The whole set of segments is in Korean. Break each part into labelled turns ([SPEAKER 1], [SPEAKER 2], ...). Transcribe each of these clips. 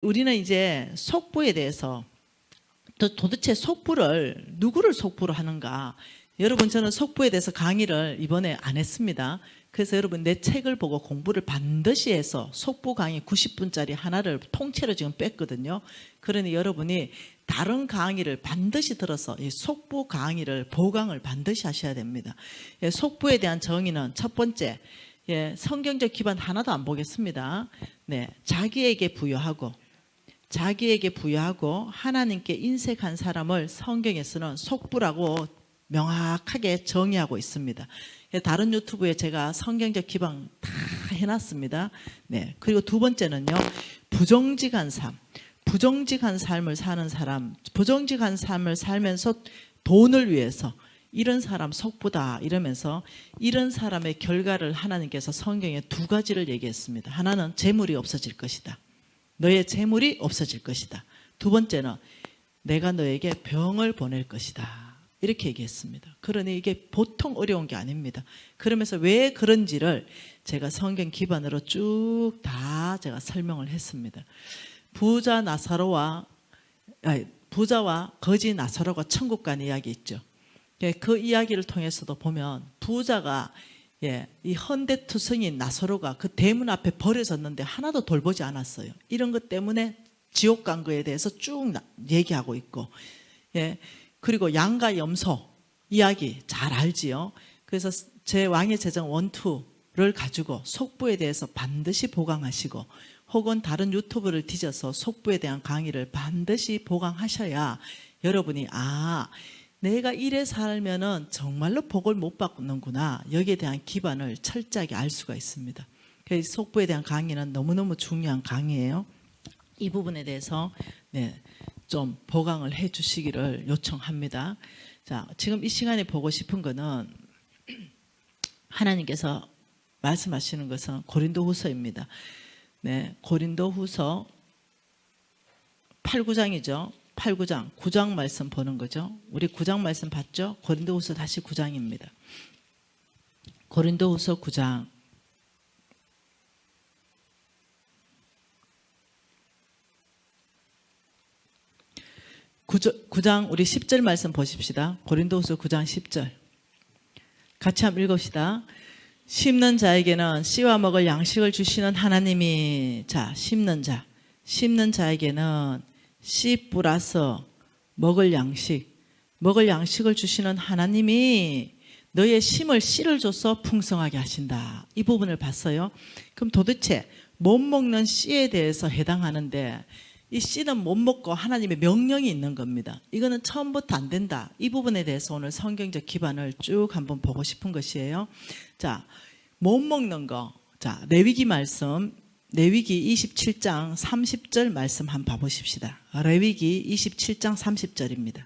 [SPEAKER 1] 우리는 이제 속부에 대해서 도대체 속부를 누구를 속부로 하는가? 여러분, 저는 속부에 대해서 강의를 이번에 안 했습니다. 그래서 여러분 내 책을 보고 공부를 반드시 해서 속부 강의 90분짜리 하나를 통째로 지금 뺐거든요. 그러니 여러분이 다른 강의를 반드시 들어서 이 속부 강의를 보강을 반드시 하셔야 됩니다. 속부에 대한 정의는 첫 번째, 성경적 기반 하나도 안 보겠습니다. 자기에게 부여하고 하나님께 인색한 사람을 성경에서는 속부라고 명확하게 정의하고 있습니다. 다른 유튜브에 제가 성경적 기반 다 해놨습니다. 그리고 두 번째는요, 부정직한 삶을 사는 사람, 부정직한 삶을 살면서 돈을 위해서 이런 사람 속부다 이러면서 이런 사람의 결과를 하나님께서 성경에 두 가지를 얘기했습니다. 하나는 재물이 없어질 것이다. 너의 재물이 없어질 것이다. 두 번째는 내가 너에게 병을 보낼 것이다. 이렇게 얘기했습니다. 그러니 이게 보통 어려운 게 아닙니다. 그러면서 왜 그런지를 제가 성경 기반으로 쭉 다 제가 설명을 했습니다. 부자와 거지 나사로가 천국 간 이야기 있죠. 그 이야기를 통해서도 보면 부자가 이 헌데투성인 나사로가 그 대문 앞에 버려졌는데 하나도 돌보지 않았어요. 이런 것 때문에 지옥 간 거에 대해서 쭉 얘기하고 있고, 그리고 양과 염소 이야기 잘 알지요. 그래서 제 왕의 제정 1, 2를 가지고 속부에 대해서 반드시 보강하시고, 혹은 다른 유튜브를 뒤져서 속부에 대한 강의를 반드시 보강하셔야 여러분이 내가 이래 살면은 정말로 복을 못 받는구나, 여기에 대한 기반을 철저하게 알 수가 있습니다. 그래서 속부에 대한 강의는 너무너무 중요한 강의예요. 이 부분에 대해서 좀 보강을 해 주시기를 요청합니다. 자, 지금 이 시간에 보고 싶은 거는 하나님께서 말씀하시는 것은 고린도후서입니다. 고린도후서 8, 9장이죠. 8, 9장, 9장 말씀 보는 거죠. 우리 9장 말씀 봤죠? 고린도후서 다시 9장입니다. 고린도후서 9장. 구장 우리 10절 말씀 보십시다. 고린도후서 9장 10절. 같이 한번 읽읍시다. 심는 자에게는 씨와 먹을 양식을 주시는 하나님이, 심는 자에게는 씨 플러스 먹을 양식을 주시는 하나님이 너의 심을 씨를 줘서 풍성하게 하신다. 이 부분을 봤어요. 그럼 도대체 못 먹는 씨에 대해서 해당하는데, 이 씨는 못 먹고 하나님의 명령이 있는 겁니다. 이거는 처음부터 안 된다. 이 부분에 대해서 오늘 성경적 기반을 쭉 한번 보고 싶은 것이에요. 자, 못 먹는 거. 자, 레위기 말씀, 레위기 27장 30절 말씀 한번 봐보십시다. 레위기 27장 30절입니다.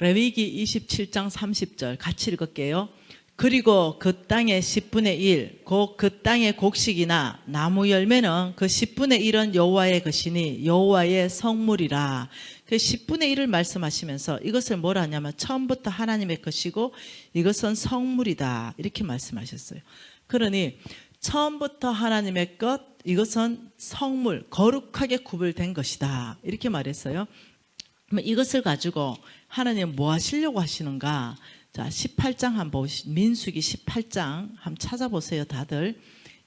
[SPEAKER 1] 레위기 27장 30절 같이 읽을게요. 그리고 그 땅의 10분의 1, 곧 그 땅의 곡식이나 나무 열매는 그 10분의 1은 여호와의 것이니 여호와의 성물이라. 그 10분의 1을 말씀하시면서 이것을 뭐라 하냐면 처음부터 하나님의 것이고 이것은 성물이다, 이렇게 말씀하셨어요. 그러니 처음부터 하나님의 것, 이것은 성물, 거룩하게 구별된 것이다, 이렇게 말했어요. 그러면 이것을 가지고 하나님 뭐 하시려고 하시는가? 자, 18장 한번 보시죠. 민수기 18장 한번 찾아보세요, 다들.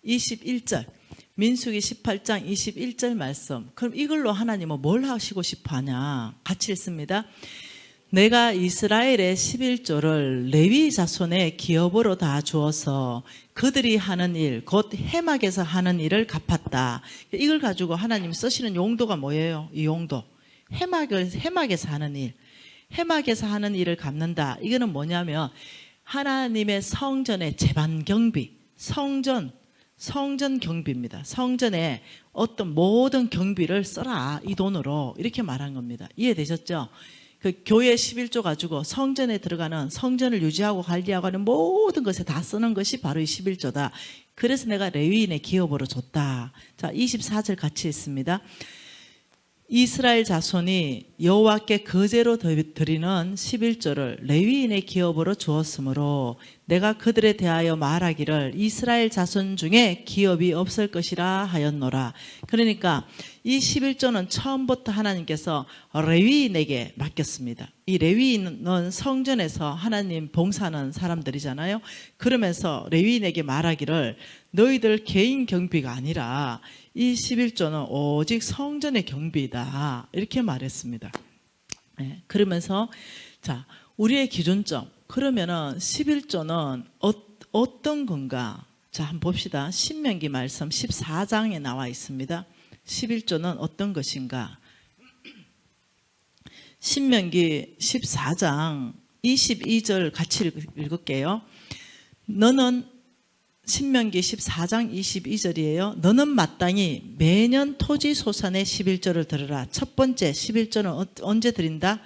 [SPEAKER 1] 21절. 민수기 18장 21절 말씀. 그럼 이걸로 하나님은 뭘 하시고 싶어 하냐? 같이 읽습니다. 내가 이스라엘의 11조를 레위 자손의 기업으로 다 주어서 그들이 하는 일, 곧 해막에서 하는 일을 갚았다. 이걸 가지고 하나님 쓰시는 용도가 뭐예요? 이 용도. 해막에서 하는 일. 해막에서 하는 일을 갚는다. 이거는 뭐냐면 하나님의 성전의 제반 경비, 성전 경비입니다. 성전에 어떤 모든 경비를 써라, 이 돈으로, 이렇게 말한 겁니다. 이해되셨죠? 그 교회 11조 가지고 성전에 들어가는, 성전을 유지하고 관리하고 하는 모든 것에 다 쓰는 것이 바로 이 11조다. 그래서 내가 레위인의 기업으로 줬다. 자, 24절 같이 있습니다. 이스라엘 자손이 여호와께 거제로 드리는 11조를 레위인의 기업으로 주었으므로 내가 그들에 대하여 말하기를 이스라엘 자손 중에 기업이 없을 것이라 하였노라. 그러니까 이 11조는 처음부터 하나님께서 레위인에게 맡겼습니다. 이 레위인은 성전에서 하나님 봉사하는 사람들이잖아요. 그러면서 레위인에게 말하기를 너희들 개인 경비가 아니라 이 11조는 오직 성전의 경비이다. 이렇게 말했습니다. 네, 그러면서 자, 우리의 기준점. 그러면은 11조는 어떤 건가? 자, 한번 봅시다. 신명기 말씀 14장에 나와 있습니다. 11조는 어떤 것인가? 신명기 14장 22절 같이 읽을게요. 너는 신명기 14장 22절이에요. 너는 마땅히 매년 토지소산의 11조를 들으라. 첫 번째 11조는 언제 드린다?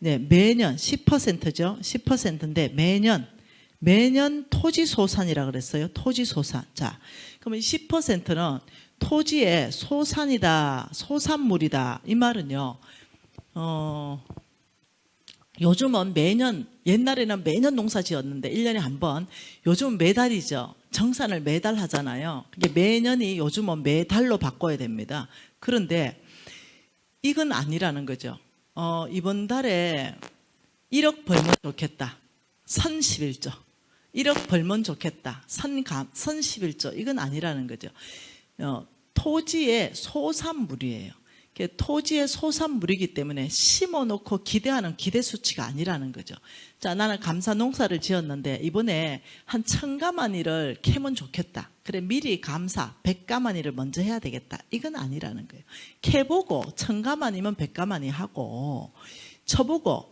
[SPEAKER 1] 네, 매년 10%죠. 10%인데 매년 토지소산이라 그랬어요. 토지소산. 자, 그러면 10%는 토지의 소산이다, 소산물이다. 이 말은요. 요즘은 매년, 옛날에는 매년 농사 지었는데 1년에 한 번, 요즘은 매달이죠. 정산을 매달 하잖아요. 그게 매년이 요즘은 매달로 바꿔야 됩니다. 그런데 이건 아니라는 거죠. 이번 달에 1억 벌면 좋겠다. 선 11조. 1억 벌면 좋겠다. 선 11조. 이건 아니라는 거죠. 토지의 소산물이에요. 토지의 소산물이기 때문에 심어놓고 기대하는 기대 수치가 아니라는 거죠. 자, 나는 감사 농사를 지었는데 이번에 한 1000가마니를 캐면 좋겠다. 그래, 미리 감사 100가마니를 먼저 해야 되겠다. 이건 아니라는 거예요. 캐보고 1000가마니면 100가마니 하고, 쳐보고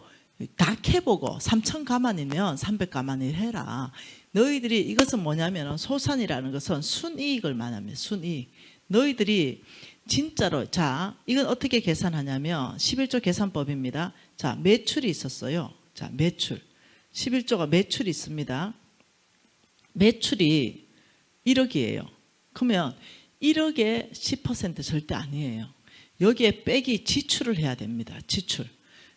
[SPEAKER 1] 다 캐보고 3000가마니면 300가마니 해라. 너희들이 이것은 뭐냐면, 소산이라는 것은 순이익을 말합니다. 순이익. 너희들이 진짜로, 자, 이건 어떻게 계산하냐면 11조 계산법입니다. 자, 매출이 있었어요. 자, 매출. 11조가 매출이 있습니다. 매출이 1억이에요. 그러면 1억에 10% 절대 아니에요. 여기에 빼기 지출을 해야 됩니다. 지출.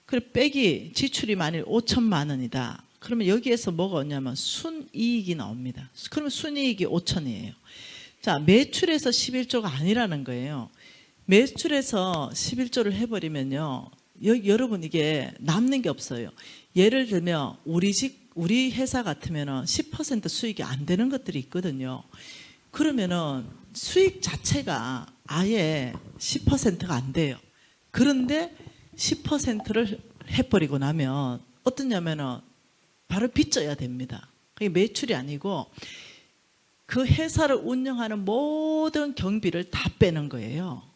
[SPEAKER 1] 그래, 빼기 지출이 만일 5천만 원이다. 그러면 여기에서 뭐가 오냐면 순이익이 나옵니다. 그러면 순이익이 5천이에요. 자, 매출에서 11조가 아니라는 거예요. 매출에서 11조를 해버리면요, 여러분 이게 남는 게 없어요. 예를 들면 우리 회사 같으면 10% 수익이 안 되는 것들이 있거든요. 그러면은 수익 자체가 아예 10%가 안 돼요. 그런데 10%를 해버리고 나면 어떠냐면은 바로 빚져야 됩니다. 그게 매출이 아니고 그 회사를 운영하는 모든 경비를 다 빼는 거예요.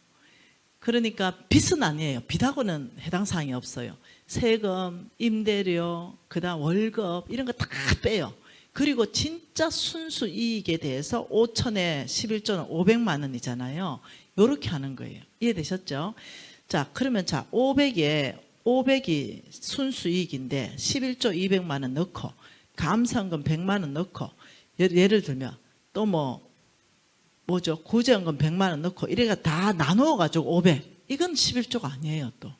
[SPEAKER 1] 그러니까 빚은 아니에요. 빚하고는 해당 사항이 없어요. 세금, 임대료, 그다음 월급 이런 거 다 빼요. 그리고 진짜 순수 이익에 대해서 5천에 11조는 500만 원이잖아요. 이렇게 하는 거예요. 이해되셨죠? 자, 그러면 자, 500이 순수 이익인데 11조 200만 원 넣고 감사원금 100만 원 넣고, 예를 들면 또 뭐죠? 구제연금 100만 원 넣고 이래가 다 나누어가지고 500. 이건 11조가 아니에요. 또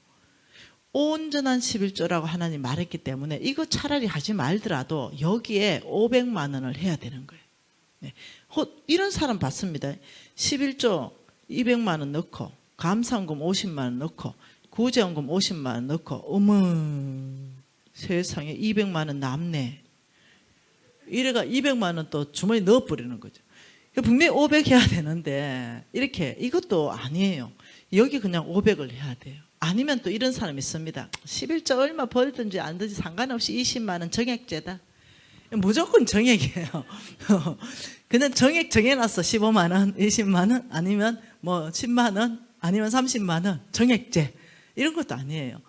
[SPEAKER 1] 온전한 11조라고 하나님 말했기 때문에 이거 차라리 하지 말더라도 여기에 500만 원을 해야 되는 거예요. 네. 이런 사람 봤습니다. 11조 200만 원 넣고 감사원금 50만 원 넣고 구제연금 50만 원 넣고, 어머 세상에 200만 원 남네. 이래가 200만 원 또 주머니에 넣어버리는 거죠. 분명히 500 해야 되는데 이렇게, 이것도 아니에요. 여기 그냥 500을 해야 돼요. 아니면 또 이런 사람이 있습니다. 11조 얼마 벌든지 안 들지 상관없이 20만 원 정액제다. 무조건 정액이에요. 그냥 정액 정해놨어. 15만 원, 20만 원, 아니면 뭐 10만 원, 아니면 30만 원 정액제. 이런 것도 아니에요.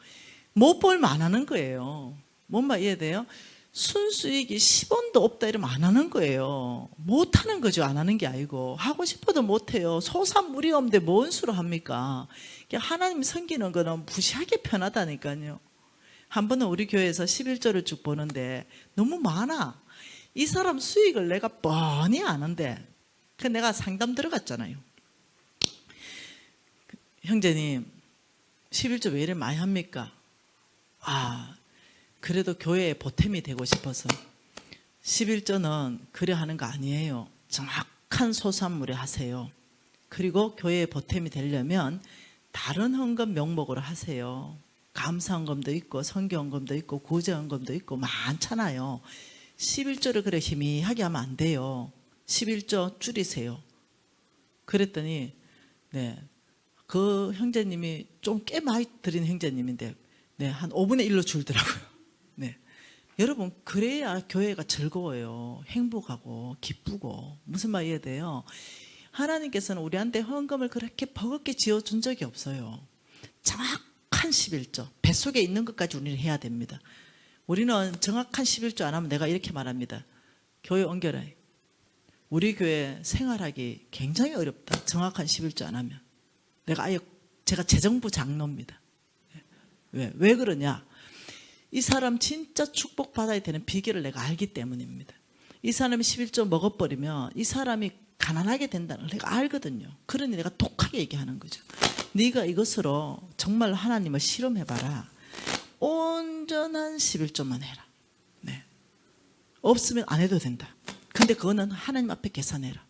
[SPEAKER 1] 못 벌면 안 하는 거예요. 뭔 말 이해돼요? 순수익이 10원도 없다 이러면 안 하는 거예요. 못 하는 거죠. 안 하는 게 아니고. 하고 싶어도 못 해요. 소산물이 없는데 뭔 수로 합니까? 하나님 섬기는 거는 무시하게 편하다니까요. 한 번은 우리 교회에서 11조를 쭉 보는데 너무 많아. 이 사람 수익을 내가 뻔히 아는데, 그 내가 상담 들어갔잖아요. 형제님 11조 왜 이래 많이 합니까? 그래도 교회에 보탬이 되고 싶어서. 11조는 그래 하는 거 아니에요. 정확한 소산물에 하세요. 그리고 교회에 보탬이 되려면 다른 헌금 명목으로 하세요. 감사헌금도 있고 성교헌금도 있고 구제헌금도 있고 많잖아요. 11조를 그래 희미하게 하면 안 돼요. 11조 줄이세요. 그랬더니 네, 그 형제님이 좀 꽤 많이 드린 형제님인데 네, 한 5분의 1로 줄더라고요. 네. 여러분 그래야 교회가 즐거워요. 행복하고 기쁘고. 무슨 말 이해돼요? 하나님께서는 우리한테 헌금을 그렇게 버겁게 지어준 적이 없어요. 정확한 11조 뱃속에 있는 것까지 우리는 해야 됩니다. 우리는 정확한 11조 안 하면 내가 이렇게 말합니다. 교회 옮겨라. 우리 교회 생활하기 굉장히 어렵다. 정확한 11조 안 하면. 제가 재정부 장로입니다. 왜 그러냐? 이 사람 진짜 축복받아야 되는 비결을 내가 알기 때문입니다. 이 사람이 11조 먹어버리면 이 사람이 가난하게 된다는 걸 내가 알거든요. 그러니 내가 독하게 얘기하는 거죠. 네가 이것으로 정말 하나님을 실험해봐라. 온전한 11조만 해라. 네. 없으면 안 해도 된다. 근데 그거는 하나님 앞에 계산해라.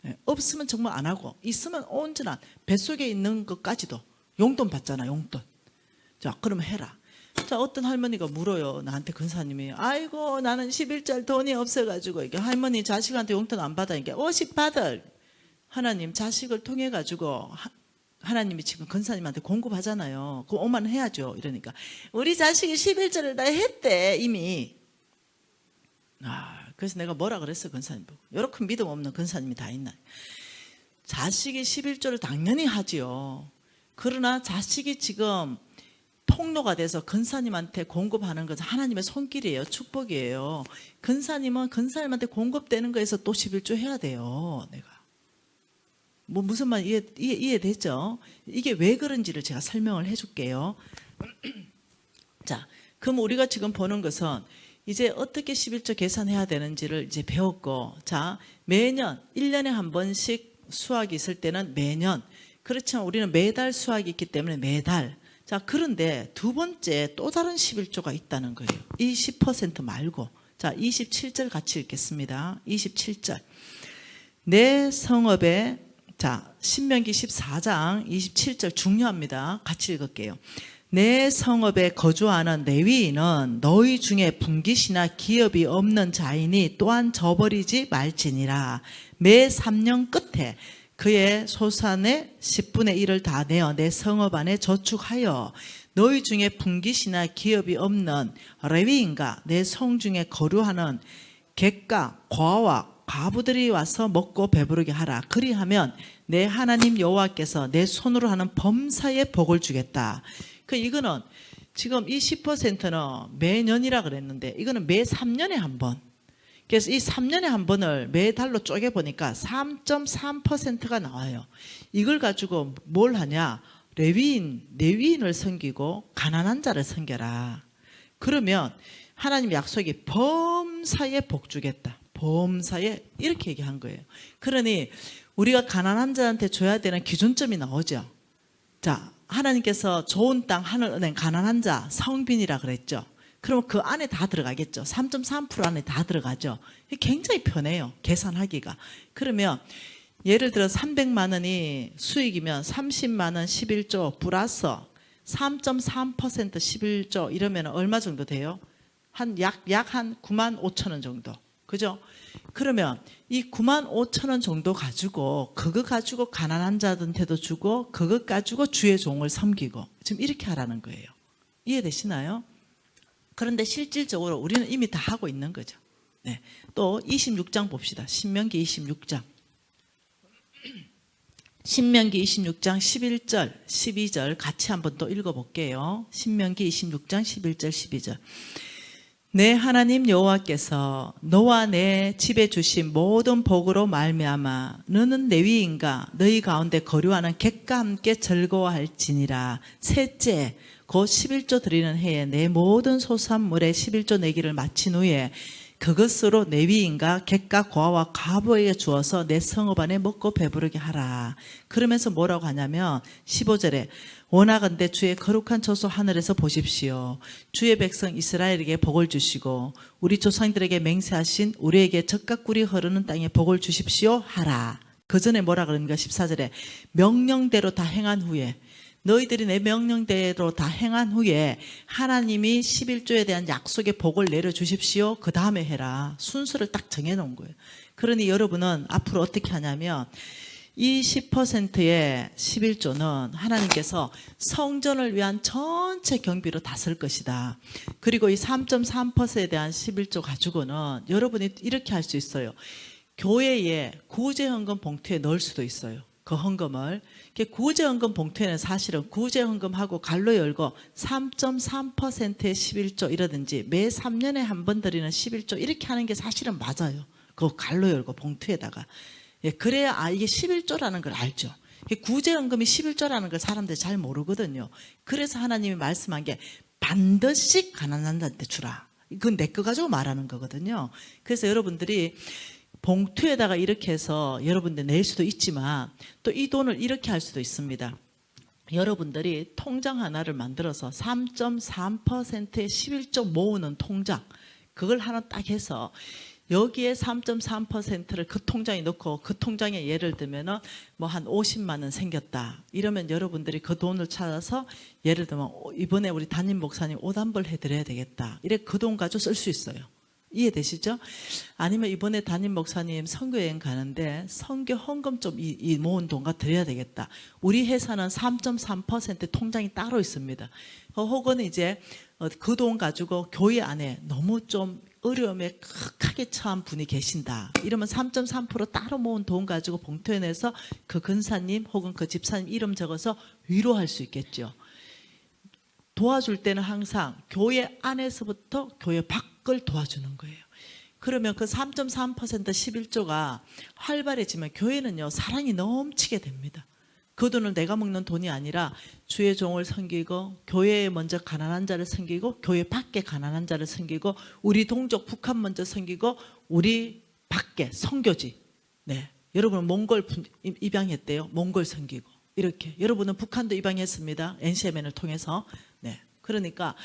[SPEAKER 1] 네. 없으면 정말 안 하고 있으면 온전한 뱃속에 있는 것까지도 용돈 받잖아. 용돈. 자, 그럼 해라. 자, 어떤 할머니가 물어요. 나한테 근사님이 아이고 나는 11절 돈이 없어가지고 이게 할머니 자식한테 용돈 안 받아니까 50 받을. 하나님 자식을 통해 가지고 하나님이 지금 근사님한테 공급하잖아요. 그럼 5만 원 해야죠. 이러니까 우리 자식이 11절을 다 했대 이미. 그래서 내가 뭐라 그랬어 근사님 보고. 이렇게 믿음 없는 근사님이 다 있나. 자식이 11조를 당연히 하지요. 그러나 자식이 지금 통로가 돼서 근사님한테 공급하는 것은 하나님의 손길이에요. 축복이에요. 근사님은 근사님한테 공급되는 거에서 또 11조 해야 돼요. 내가 무슨 말 이해되죠? 이게 왜 그런지를 제가 설명을 해줄게요. 자, 그럼 우리가 지금 보는 것은 이제 어떻게 11조 계산해야 되는지를 이제 배웠고, 자, 매년 1년에 한 번씩 수학이 있을 때는 매년, 그렇지만 우리는 매달 수학이 있기 때문에 매달. 자, 그런데 두 번째 또 다른 11조가 있다는 거예요. 이 10% 말고. 자, 27절 같이 읽겠습니다. 27절. 내 성읍에, 자, 신명기 14장 27절 중요합니다. 같이 읽을게요. 내 성읍에 거주하는 레위인은 너희 중에 분깃이나 기업이 없는 자이니 또한 저버리지 말지니라. 매 3년 끝에 그의 소산의 10분의 1을 다 내어 내 성읍 안에 저축하여 너희 중에 분깃이나 기업이 없는 레위인과 내 성 중에 거류하는 객과 과와 과부들이 와서 먹고 배부르게 하라. 그리하면 내 하나님 여호와께서 내 손으로 하는 범사에 복을 주겠다. 이거는 지금 이 10%는 매년이라 그랬는데 이거는 매 3년에 한 번. 그래서 이 3년에 한 번을 매달로 쪼개보니까 3.3%가 나와요. 이걸 가지고 뭘 하냐? 레위인을 섬기고 가난한 자를 섬겨라. 그러면 하나님 약속이 범사에 복 주겠다. 범사에 이렇게 얘기한 거예요. 그러니 우리가 가난한 자한테 줘야 되는 기준점이 나오죠. 자, 하나님께서 좋은 땅 하늘 은행 가난한 자 성빈이라 그랬죠. 그러면 그 안에 다 들어가겠죠. 3.3% 안에 다 들어가죠. 굉장히 편해요. 계산하기가. 그러면 예를 들어 300만 원이 수익이면 30만 원 11조 플러스 3.3% 11조 이러면 얼마 정도 돼요? 약 한 9만 5천 원 정도. 그죠? 그러면 이 9만 5천 원 정도 가지고 그거 가지고 가난한 자한테도 주고 그것 가지고 주의 종을 섬기고 지금 이렇게 하라는 거예요. 이해되시나요? 그런데 실질적으로 우리는 이미 다 하고 있는 거죠. 네. 또 26장 봅시다. 신명기 26장. 신명기 26장 11절, 12절 같이 한번 또 읽어볼게요. 신명기 26장 11절, 12절. 내 하나님 여호와께서 너와 내 집에 주신 모든 복으로 말미암아 너는 레위인과 너희 가운데 거류하는 객과 함께 즐거워할지니라. 셋째 곧 11조 드리는 해에 내 모든 소산물에 11조 내기를 마친 후에 그것으로 레위인과 객과 고아와 과부에게 주어서 내 성읍 안에 먹고 배부르게 하라. 그러면서 뭐라고 하냐면 15절에 원하건대 주의 거룩한 처소 하늘에서 보십시오. 주의 백성 이스라엘에게 복을 주시고 우리 조상들에게 맹세하신 우리에게 젖과 꿀이 흐르는 땅에 복을 주십시오 하라. 그 전에 뭐라 그러는가 14절에 명령대로 다 행한 후에 너희들이 내 명령대로 다 행한 후에 하나님이 11조에 대한 약속의 복을 내려주십시오. 그 다음에 해라. 순서를 딱 정해놓은 거예요. 그러니 여러분은 앞으로 어떻게 하냐면 이 10%의 11조는 하나님께서 성전을 위한 전체 경비로 다 쓸 것이다. 그리고 이 3.3%에 대한 11조 가지고는 여러분이 이렇게 할 수 있어요. 교회에 구제헌금 봉투에 넣을 수도 있어요. 그 헌금을. 구제헌금 봉투에는 사실은 구제헌금하고 갈로 열고 3.3%의 11조 이라든지 매 3년에 한 번 드리는 11조 이렇게 하는 게 사실은 맞아요. 그거 갈로 열고 봉투에다가. 그래야 이게 11조라는 걸 알죠. 구제헌금이 11조라는 걸 사람들이 잘 모르거든요. 그래서 하나님이 말씀한 게 반드시 가난한 자한테 주라. 그건 내 거 가지고 말하는 거거든요. 그래서 여러분들이 봉투에다가 이렇게 해서 여러분들 낼 수도 있지만 또 이 돈을 이렇게 할 수도 있습니다. 여러분들이 통장 하나를 만들어서 3.3%의 11조 모으는 통장, 그걸 하나 딱 해서 여기에 3.3%를 그 통장에 넣고 그 통장에 예를 들면 뭐 한 50만 원 생겼다. 이러면 여러분들이 그 돈을 찾아서 예를 들면 이번에 우리 담임 목사님 옷 한 벌 해드려야 되겠다. 이래 그 돈 가지고 쓸 수 있어요. 이해되시죠? 아니면 이번에 담임 목사님 선교여행 가는데 선교 헌금 좀 이 모은 돈과 드려야 되겠다. 우리 회사는 3.3% 통장이 따로 있습니다. 혹은 이제 그 돈 가지고 교회 안에 너무 좀 어려움에 극하게 처한 분이 계신다. 이러면 3.3% 따로 모은 돈 가지고 봉투에 내서 그 근사님 혹은 그 집사님 이름 적어서 위로할 수 있겠죠. 도와줄 때는 항상 교회 안에서부터 교회 밖을 도와주는 거예요. 그러면 그 3.3% 11조가 활발해지면 교회는요 사랑이 넘치게 됩니다. 그 돈을 내가 먹는 돈이 아니라 주의 종을 섬기고 교회에 먼저 가난한 자를 섬기고 교회 밖에 가난한 자를 섬기고 우리 동족 북한 먼저 섬기고 우리 밖에 선교지. 네, 여러분은 몽골 입양했대요. 몽골 섬기고 이렇게. 여러분은 북한도 입양했습니다. NCMN을 통해서. 네, 그러니까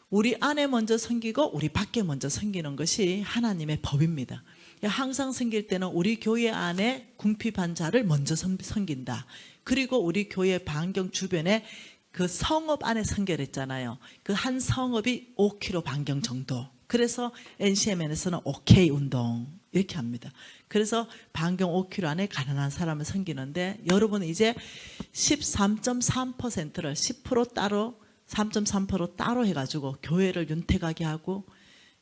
[SPEAKER 1] 우리 안에 먼저 섬기고 우리 밖에 먼저 섬기는 것이 하나님의 법입니다. 항상 섬길 때는 우리 교회 안에 궁핍한 자를 먼저 섬긴다. 그리고 우리 교회 반경 주변에 그 성읍 안에 선결했잖아요. 그 한 성읍이 5km 반경 정도. 그래서 NCMN에서는 OK 운동 이렇게 합니다. 그래서 반경 5km 안에 가난한 사람을 섬기는데 여러분은 이제 13.3%를 10% 따로 3.3% 따로 해가지고 교회를 윤택하게 하고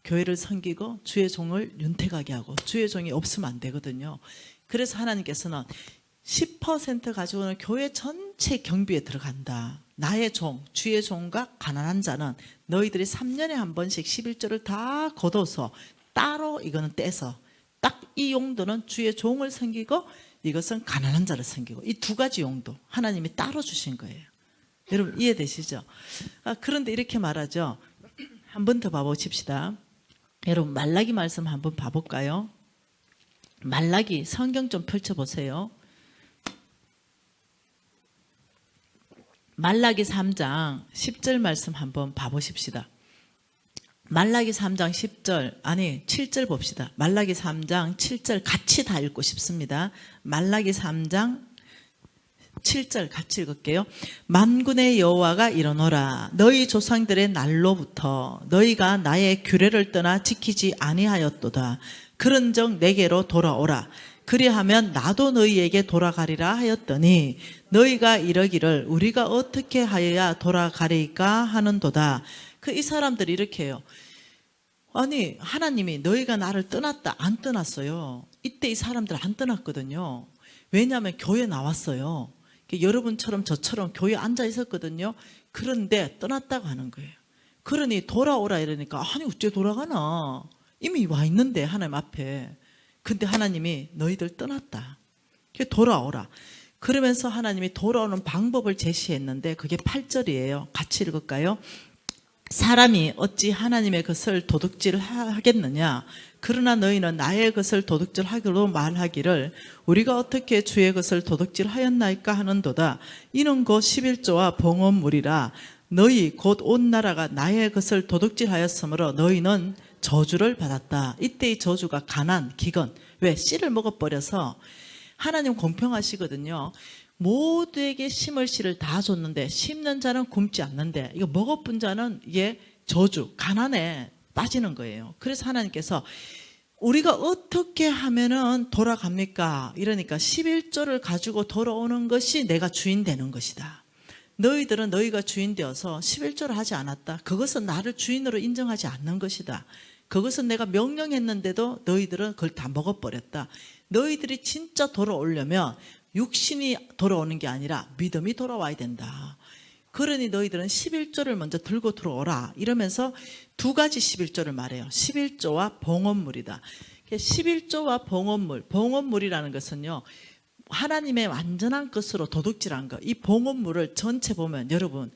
[SPEAKER 1] 교회를 섬기고 주의 종을 윤택하게 하고 주의 종이 없으면 안 되거든요. 그래서 하나님께서는 10% 가지고는 교회 전체 경비에 들어간다. 나의 종, 주의 종과 가난한 자는 너희들이 3년에 한 번씩 11조를 다 걷어서 따로 이거는 떼서 딱 이 용도는 주의 종을 섬기고 이것은 가난한 자를 섬기고 이 두 가지 용도 하나님이 따로 주신 거예요. 여러분 이해되시죠? 그런데 이렇게 말하죠. 한 번 더 봐보십시다. 여러분 말라기 말씀 한번 봐볼까요? 말라기 성경 좀 펼쳐보세요. 말라기 3장 10절 말씀 한번 봐보십시다. 말라기 3장 10절 아니 7절 봅시다. 말라기 3장 7절 같이 다 읽고 싶습니다. 말라기 3장 7절 같이 읽을게요. 만군의 여호와가 이르노라 너희 조상들의 날로부터 너희가 나의 규례를 떠나 지키지 아니하였도다. 그런즉 내게로 돌아오라. 그리하면 나도 너희에게 돌아가리라 하였더니 너희가 이러기를 우리가 어떻게 하여야 돌아가리까 하는도다. 이 사람들이 이렇게 해요. 아니 하나님이 너희가 나를 떠났다 안 떠났어요. 이때 이 사람들 안 떠났거든요. 왜냐하면 교회 나왔어요. 여러분처럼 저처럼 교회에 앉아 있었거든요. 그런데 떠났다고 하는 거예요. 그러니 돌아오라 이러니까 아니 어째 돌아가나. 이미 와 있는데 하나님 앞에. 근데 하나님이 너희들 떠났다. 돌아오라. 그러면서 하나님이 돌아오는 방법을 제시했는데 그게 8절이에요. 같이 읽을까요? 사람이 어찌 하나님의 것을 도둑질하겠느냐. 그러나 너희는 나의 것을 도둑질하기로 말하기를 우리가 어떻게 주의 것을 도둑질하였나이까 하는도다. 이는 곧 11조와 봉헌물이라. 너희 곧 온 나라가 나의 것을 도둑질하였으므로 너희는 저주를 받았다. 이때의 저주가 가난, 기근. 왜? 씨를 먹어버려서. 하나님 공평하시거든요. 모두에게 심을 씨를 다 줬는데 심는 자는 굶지 않는데 이거 먹어본 자는 이게 저주, 가난에 빠지는 거예요. 그래서 하나님께서 우리가 어떻게 하면은 돌아갑니까? 이러니까 11조를 가지고 돌아오는 것이 내가 주인 되는 것이다. 너희들은 너희가 주인 되어서 11조를 하지 않았다. 그것은 나를 주인으로 인정하지 않는 것이다. 그것은 내가 명령했는데도 너희들은 그걸 다 먹어버렸다. 너희들이 진짜 돌아오려면 육신이 돌아오는 게 아니라 믿음이 돌아와야 된다. 그러니 너희들은 11조를 먼저 들고 들어오라. 이러면서 두 가지 11조를 말해요. 11조와 봉헌물이다. 11조와 봉헌물, 봉헌물이라는 것은요, 하나님의 완전한 것으로 도둑질한 것. 이 봉헌물을 전체 보면 여러분,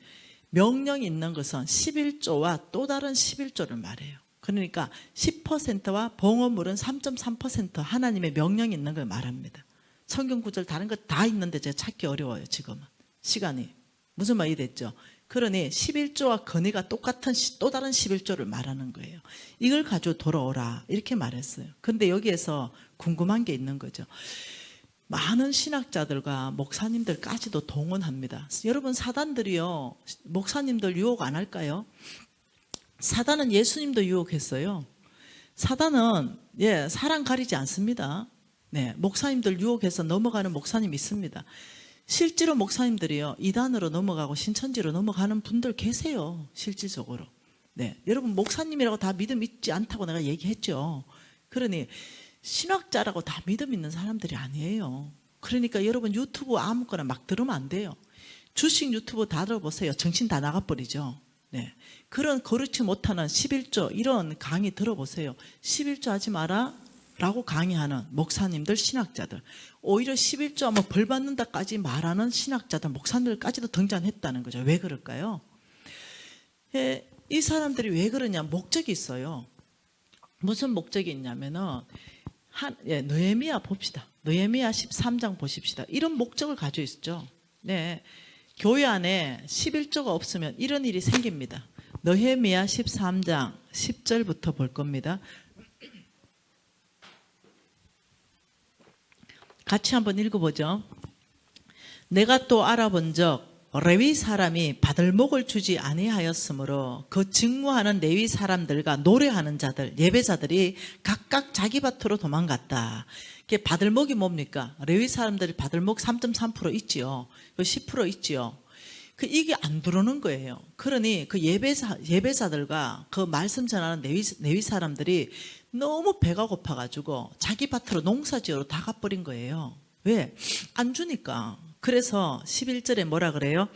[SPEAKER 1] 명령이 있는 것은 11조와 또 다른 11조를 말해요. 그러니까 10%와 봉헌물은 3.3% 하나님의 명령이 있는 걸 말합니다. 성경 구절 다른 거 다 있는데 제가 찾기 어려워요. 지금은 시간이. 무슨 말이 됐죠? 그러니 11조와 건의가 똑같은 또 다른 11조를 말하는 거예요. 이걸 가지고 돌아오라 이렇게 말했어요. 그런데 여기에서 궁금한 게 있는 거죠. 많은 신학자들과 목사님들까지도 동원합니다. 여러분, 사단들이요, 목사님들 유혹 안 할까요? 사단은 예수님도 유혹했어요. 사단은 사람 가리지 않습니다. 네, 목사님들 유혹해서 넘어가는 목사님 있습니다. 실제로 목사님들이요, 이단으로 넘어가고 신천지로 넘어가는 분들 계세요. 실질적으로. 네, 여러분, 목사님이라고 다 믿음 있지 않다고 내가 얘기했죠. 그러니 신학자라고 다 믿음 있는 사람들이 아니에요. 그러니까 여러분, 유튜브 아무거나 막 들으면 안 돼요. 주식 유튜브 다 들어보세요. 정신 다 나가버리죠. 네, 그런 거르지 못하는 11조 이런 강의 들어보세요. 11조 하지 마라 라고 강의하는 목사님들, 신학자들, 오히려 11조 하면 벌 받는다까지 말하는 신학자들, 목사님들까지도 등장했다는 거죠. 왜 그럴까요? 이 사람들이 왜 그러냐, 목적이 있어요. 무슨 목적이 있냐면은 느헤미야 봅시다. 느헤미야 13장 보십시다. 이런 목적을 가지고 있죠. 네, 교회 안에 11조가 없으면 이런 일이 생깁니다. 느헤미야 13장 10절부터 볼 겁니다. 같이 한번 읽어보죠. 내가 또 알아본 적 레위 사람이 받을 목을 주지 아니하였으므로 그 직무하는 레위 사람들과 노래하는 자들, 예배자들이 각각 자기 밭으로 도망갔다. 받을 목이 뭡니까? 레위 사람들이 받을 목 3.3% 있지요. 10% 있지요. 이게 안 들어오는 거예요. 그러니 그 예배자들과 그 말씀 전하는 레위 사람들이 너무 배가 고파가지고 자기 밭으로 농사지으러 다 가버린 거예요. 왜? 안 주니까. 그래서 11절에 뭐라 그래요?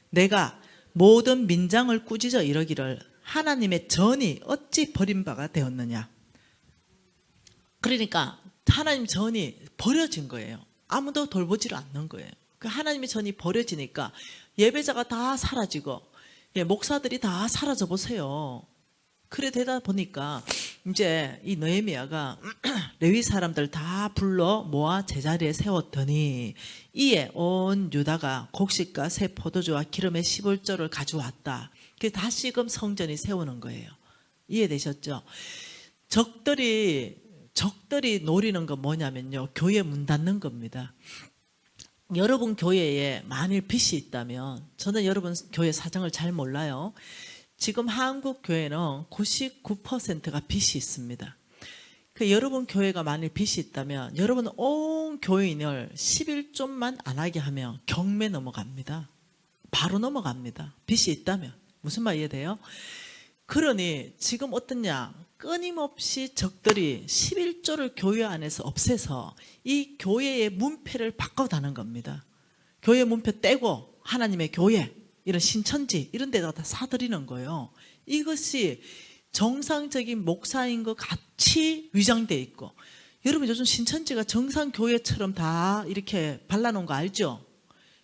[SPEAKER 1] 내가 모든 민장을 꾸짖어 이러기를 하나님의 전이 어찌 버림바가 되었느냐. 그러니까 하나님 전이 버려진 거예요. 아무도 돌보지를 않는 거예요. 하나님의 전이 버려지니까 예배자가 다 사라지고 목사들이 다 사라져 보세요. 그래 되다 보니까 이제 이 느헤미야가 레위 사람들 다 불러 모아 제자리에 세웠더니 이에 온 유다가 곡식과 새 포도주와 기름의 11조를 가져왔다. 그래서 다시금 성전이 세우는 거예요. 이해되셨죠? 적들이 노리는 건 뭐냐면요, 교회 문 닫는 겁니다. 여러분 교회에 만일 빚이 있다면, 저는 여러분 교회 사정을 잘 몰라요. 지금 한국 교회는 99%가 빚이 있습니다. 여러분 교회가 만일 빚이 있다면 여러분 온 교인을 11조만 안 하게 하면 경매 넘어갑니다. 바로 넘어갑니다. 빚이 있다면. 무슨 말 이해돼요? 그러니 지금 어떠냐, 끊임없이 적들이 11조를 교회 안에서 없애서 이 교회의 문패를 바꿔다는 겁니다. 교회 문패 떼고 하나님의 교회, 이런 신천지 이런 데다가 다 사들이는 거예요. 이것이 정상적인 목사인 것 같이 위장돼 있고, 여러분 요즘 신천지가 정상교회처럼 다 이렇게 발라놓은 거 알죠?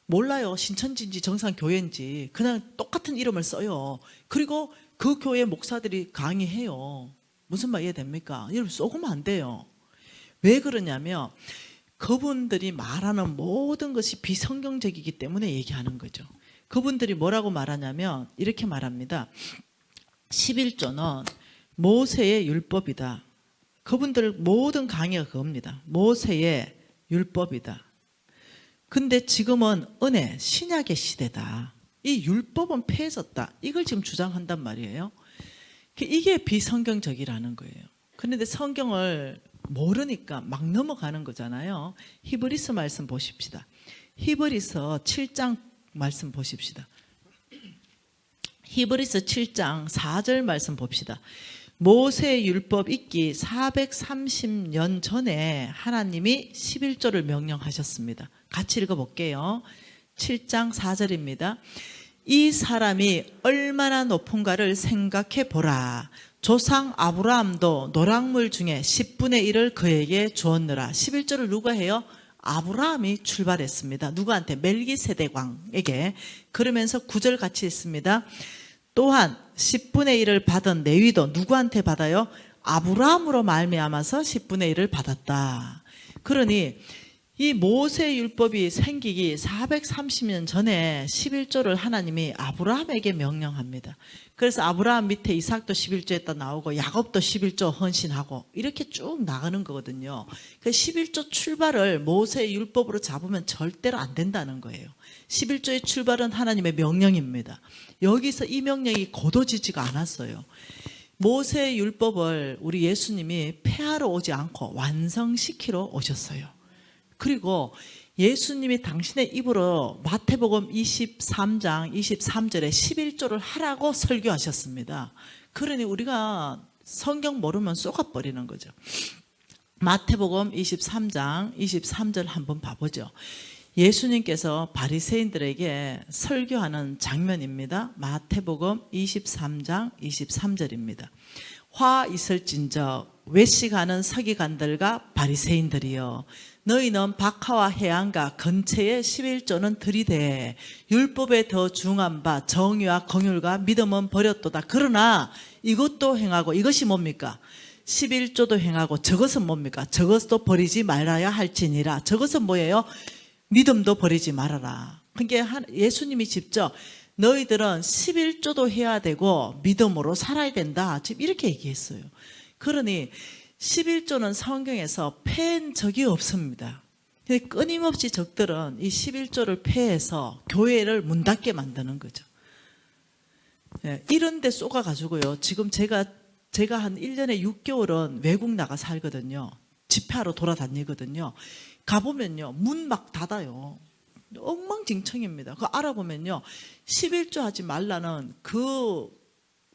[SPEAKER 1] 몰라요. 신천지인지 정상교회인지 그냥 똑같은 이름을 써요. 그리고 그 교회 목사들이 강의해요. 무슨 말 이해됩니까? 여러분 쏘으면 안 돼요. 왜 그러냐면 그분들이 말하는 모든 것이 비성경적이기 때문에 얘기하는 거죠. 그분들이 뭐라고 말하냐면 이렇게 말합니다. 11조는 모세의 율법이다. 그분들 모든 강의가 그겁니다. 모세의 율법이다. 근데 지금은 은혜, 신약의 시대다. 이 율법은 폐해졌다. 이걸 지금 주장한단 말이에요. 이게 비성경적이라는 거예요. 그런데 성경을 모르니까 막 넘어가는 거잖아요. 히브리서 말씀 보십시다. 히브리서 7장 말씀 보십시다. 히브리서 7장 4절 말씀 봅시다. 모세의 율법 있기 430년 전에 하나님이 11조를 명령하셨습니다. 같이 읽어볼게요. 7장 4절입니다. 이 사람이 얼마나 높은가를 생각해 보라. 조상 아브라함도 노랑물 중에 10분의 1을 그에게 주었느라. 11조를 누가 해요? 아브라함이 출발했습니다. 누구한테? 멜기세덱 왕에게. 그러면서 9절 같이 있습니다. 또한 10분의 1을 받은 레위도 누구한테 받아요? 아브라함으로 말미암아서 10분의 1을 받았다. 그러니 이 모세 율법이 생기기 430년 전에 11조를 하나님이 아브라함에게 명령합니다. 그래서 아브라함 밑에 이삭도 11조에다 나오고 야곱도 11조 헌신하고 이렇게 쭉 나가는 거거든요. 그 11조 출발을 모세 율법으로 잡으면 절대로 안 된다는 거예요. 11조의 출발은 하나님의 명령입니다. 여기서 이 명령이 거둬지지가 않았어요. 모세 율법을 우리 예수님이 폐하러 오지 않고 완성시키러 오셨어요. 그리고 예수님이 당신의 입으로 마태복음 23장 23절에 11조를 하라고 설교하셨습니다. 그러니 우리가 성경 모르면 쏘가버리는 거죠. 마태복음 23장 23절 한번 봐보죠. 예수님께서 바리새인들에게 설교하는 장면입니다. 마태복음 23장 23절입니다. 화 있을진저 외식하는 서기관들과 바리새인들이여 너희는 박하와 해안가 근처에 11조는 들이대 율법에 더 중한 바 정의와 긍휼과 믿음은 버렸도다. 그러나 이것도 행하고 이것이 뭡니까? 11조도 행하고 저것은 뭡니까? 저것도 버리지 말아야 할지니라. 저것은 뭐예요? 믿음도 버리지 말아라. 그러니까 예수님이 직접 너희들은 11조도 해야 되고 믿음으로 살아야 된다. 지금 이렇게 얘기했어요. 그러니 11조는 성경에서 폐한 적이 없습니다. 끊임없이 적들은 이 11조를 폐해서 교회를 문 닫게 만드는 거죠. 이런 데 쏘가가지고요. 지금 제가 한 1년에 6개월은 외국 나가 살거든요. 집회하러 돌아다니거든요. 가보면요. 문 막 닫아요. 엉망진창입니다. 그거 알아보면요. 11조 하지 말라는 그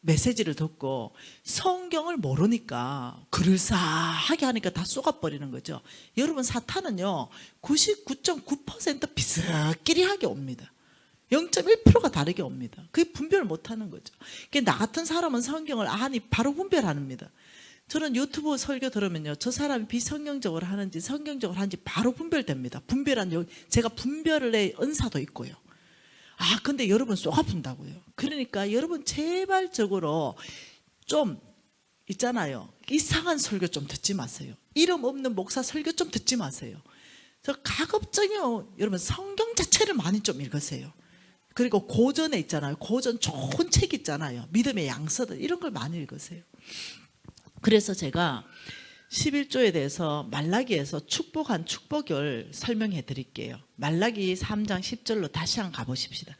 [SPEAKER 1] 메시지를 듣고 성경을 모르니까 그럴싸하게 하니까 다 쏘가버리는 거죠. 여러분 사탄은요 99.9% 비슷끼리하게 옵니다. 0.1%가 다르게 옵니다. 그게 분별을 못하는 거죠. 나 같은 사람은 성경을 아니 바로 분별합니다. 저는 유튜브 설교 들으면요 저 사람이 비성경적으로 하는지 성경적으로 하는지 바로 분별됩니다. 제가 분별의 은사도 있고요. 근데 여러분 쏘가푼다고요. 그러니까 여러분 제발적으로 좀 있잖아요. 이상한 설교 좀 듣지 마세요. 이름 없는 목사 설교 좀 듣지 마세요. 저 가급적이면 여러분 성경 자체를 많이 좀 읽으세요. 그리고 고전에 있잖아요. 고전 좋은 책 있잖아요. 믿음의 양서들 이런 걸 많이 읽으세요. 그래서 제가 11조에 대해서 말라기에서 축복한 축복을 설명해 드릴게요. 말라기 3장 10절로 다시 한번 가보십시다.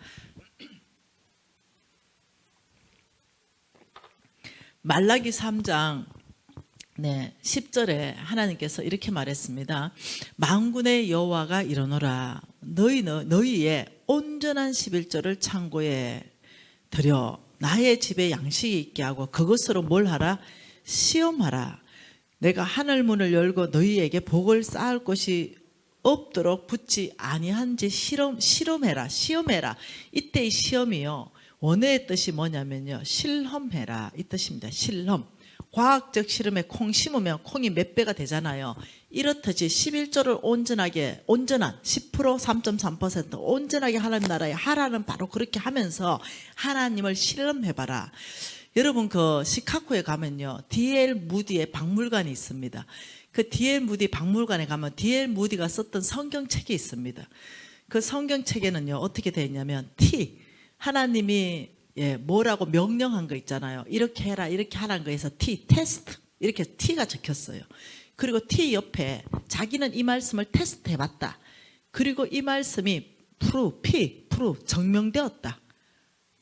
[SPEAKER 1] 말라기 3장 10절에 하나님께서 이렇게 말했습니다. 만군의 여호와가 이르노라 너희의 온전한 11조를 창고에 들여 나의 집에 양식이 있게 하고 그것으로 뭘 하라? 시험하라. 내가 하늘 문을 열고 너희에게 복을 쌓을 곳이 없도록 붙지 아니한지 실험해라. 시험해라. 이때의 시험이요. 원어의 뜻이 뭐냐면요. 실험해라. 이 뜻입니다. 실험. 과학적 실험에 콩 심으면 콩이 몇 배가 되잖아요. 이렇듯이 11조를 온전한 10% 3.3% 온전하게 하나님 나라에 하라는 바로 그렇게 하면서 하나님을 실험해봐라. 여러분 그 시카고에 가면요, D.L. 무디의 박물관이 있습니다. 그 D.L. 무디 박물관에 가면 D.L. 무디가 썼던 성경책이 있습니다. 그 성경책에는요 어떻게 되어 있냐면 T, 하나님이 뭐라고 명령한 거 있잖아요. 이렇게 해라 이렇게 하라는 거에서 T, 테스트, 이렇게 T가 적혔어요. 그리고 T 옆에 자기는 이 말씀을 테스트 해봤다. 그리고 이 말씀이 프루 증명되었다.